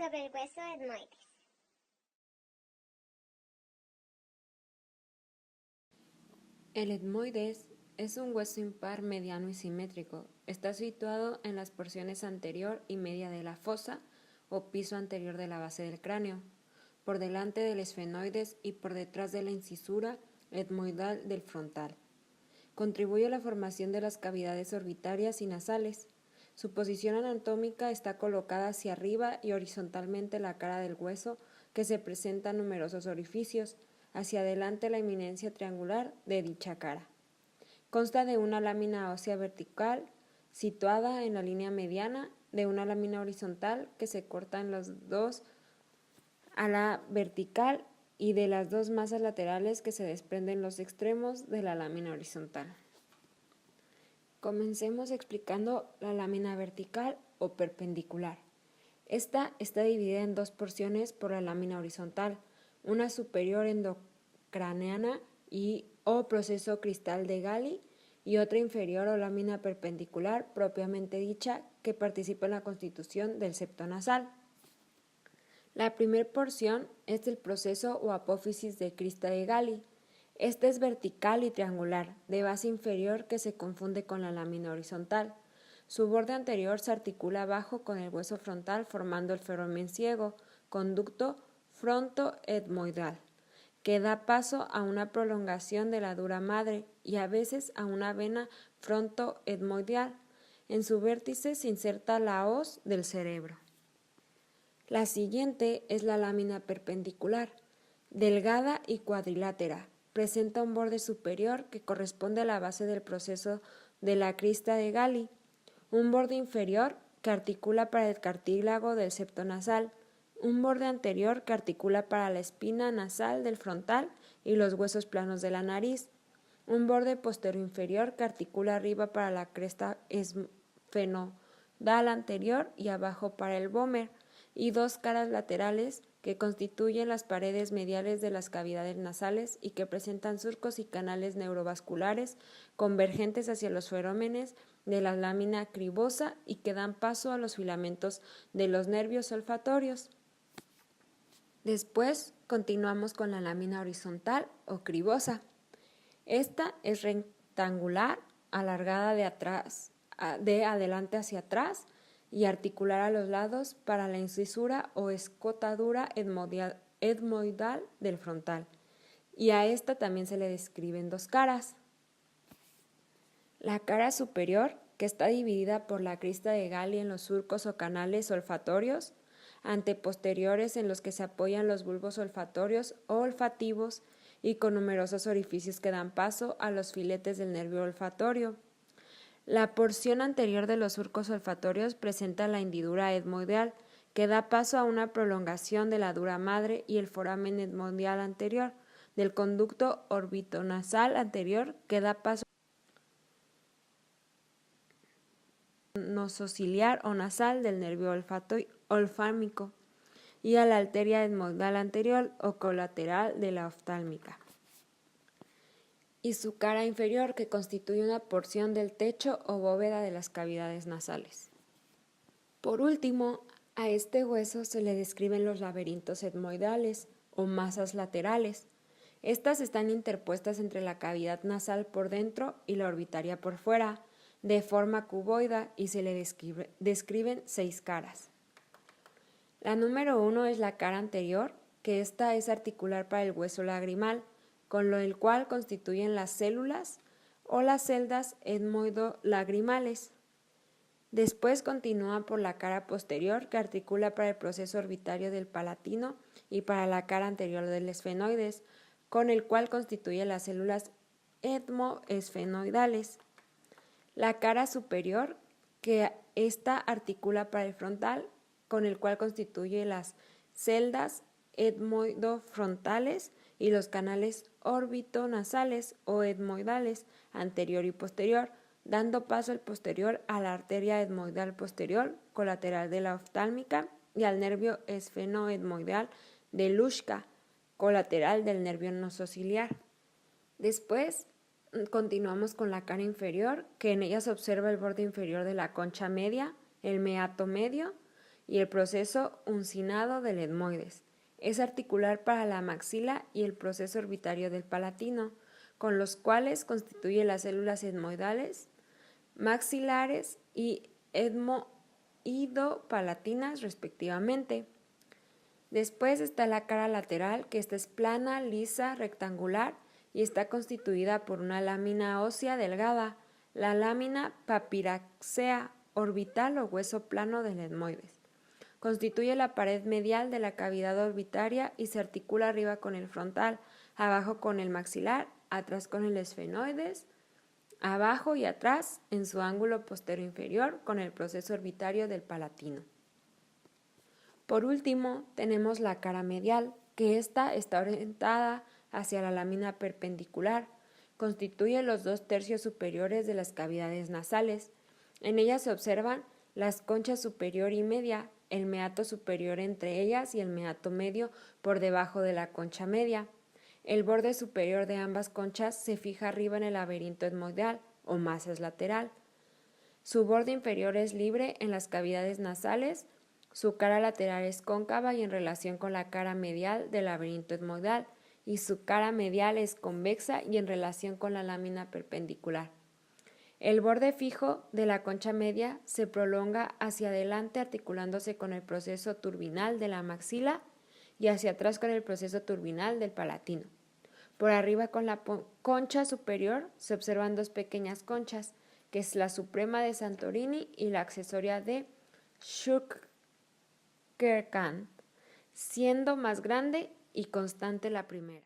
sobre el hueso etmoides. El etmoides es un hueso impar mediano y simétrico. Está situado en las porciones anterior y media de la fosa o piso anterior de la base del cráneo, por delante del esfenoides y por detrás de la incisura etmoidal del frontal. Contribuye a la formación de las cavidades orbitarias y nasales. Su posición anatómica está colocada hacia arriba y horizontalmente en la cara del hueso, que se presenta numerosos orificios, hacia adelante la eminencia triangular de dicha cara. Consta de una lámina ósea vertical situada en la línea mediana, de una lámina horizontal que se corta en los dos a la vertical y de las dos masas laterales que se desprenden los extremos de la lámina horizontal. Comencemos explicando la lámina vertical o perpendicular. Esta está dividida en dos porciones por la lámina horizontal, una superior endocraneana o proceso cristal de Gali y otra inferior o lámina perpendicular propiamente dicha que participa en la constitución del septo nasal. La primera porción es el proceso o apófisis de crista de Gali. Esta es vertical y triangular, de base inferior que se confunde con la lámina horizontal. Su borde anterior se articula abajo con el hueso frontal formando el foramen ciego, conducto frontoetmoidal, que da paso a una prolongación de la dura madre y a veces a una vena frontoetmoidal. En su vértice se inserta la hoz del cerebro. La siguiente es la lámina perpendicular, delgada y cuadrilátera. Presenta un borde superior que corresponde a la base del proceso de la crista de Gali, un borde inferior que articula para el cartílago del septo nasal, un borde anterior que articula para la espina nasal del frontal y los huesos planos de la nariz, un borde posterior inferior que articula arriba para la cresta esfenodal anterior y abajo para el vómer, y dos caras laterales que constituyen las paredes mediales de las cavidades nasales y que presentan surcos y canales neurovasculares convergentes hacia los forámenes de la lámina cribosa y que dan paso a los filamentos de los nervios olfatorios. Después continuamos con la lámina horizontal o cribosa. Esta es rectangular, alargada de adelante hacia atrás y articular a los lados para la incisura o escotadura etmoidal del frontal. Y a esta también se le describen dos caras. La cara superior, que está dividida por la crista de Gali en los surcos o canales olfatorios, anteposteriores en los que se apoyan los bulbos olfatorios o olfativos y con numerosos orificios que dan paso a los filetes del nervio olfatorio. La porción anterior de los surcos olfatorios presenta la hendidura etmoidal, que da paso a una prolongación de la dura madre y el foramen etmoidal anterior, del conducto orbitonasal anterior, que da paso a la nosociliar o nasal del nervio olfámico y a la arteria etmoidal anterior o colateral de la oftálmica, y su cara inferior, que constituye una porción del techo o bóveda de las cavidades nasales. Por último, a este hueso se le describen los laberintos etmoidales o masas laterales. Estas están interpuestas entre la cavidad nasal por dentro y la orbitaria por fuera, de forma cuboidal, y se le describen 6 caras. La número 1 es la cara anterior, que esta es articular para el hueso lagrimal, con el cual constituyen las células o las celdas etmoido-lagrimales. Después continúa por la cara posterior, que articula para el proceso orbitario del palatino y para la cara anterior del esfenoides, con el cual constituye las células etmoesfenoidales. La cara superior, que ésta articula para el frontal, con el cual constituye las celdas etmoidofrontales y los canales orbitonasales o etmoidales anterior y posterior, dando paso al posterior a la arteria etmoidal posterior, colateral de la oftálmica, y al nervio esfenoetmoidal de Luschka, colateral del nervio nosociliar. Después continuamos con la cara inferior, que en ella se observa el borde inferior de la concha media, el meato medio, y el proceso uncinado del etmoides. Es articular para la maxila y el proceso orbitario del palatino, con los cuales constituye las células etmoidales, maxilares y etmoidopalatinas respectivamente. Después está la cara lateral, que esta es plana, lisa, rectangular y está constituida por una lámina ósea delgada, la lámina papiraxea orbital o hueso plano del etmoides. Constituye la pared medial de la cavidad orbitaria y se articula arriba con el frontal, abajo con el maxilar, atrás con el esfenoides, abajo y atrás en su ángulo posterior inferior con el proceso orbitario del palatino. Por último, tenemos la cara medial, que ésta está orientada hacia la lámina perpendicular. Constituye los 2/3 superiores de las cavidades nasales. En ella se observan las conchas superior y media, el meato superior entre ellas y el meato medio por debajo de la concha media. El borde superior de ambas conchas se fija arriba en el laberinto etmoidal o masas lateral. Su borde inferior es libre en las cavidades nasales. Su cara lateral es cóncava y en relación con la cara medial del laberinto etmoidal, y su cara medial es convexa y en relación con la lámina perpendicular. El borde fijo de la concha media se prolonga hacia adelante articulándose con el proceso turbinal de la maxila y hacia atrás con el proceso turbinal del palatino. Por arriba con la concha superior se observan dos pequeñas conchas, que es la suprema de Santorini y la accesoria de Shukrkan, siendo más grande y constante la primera.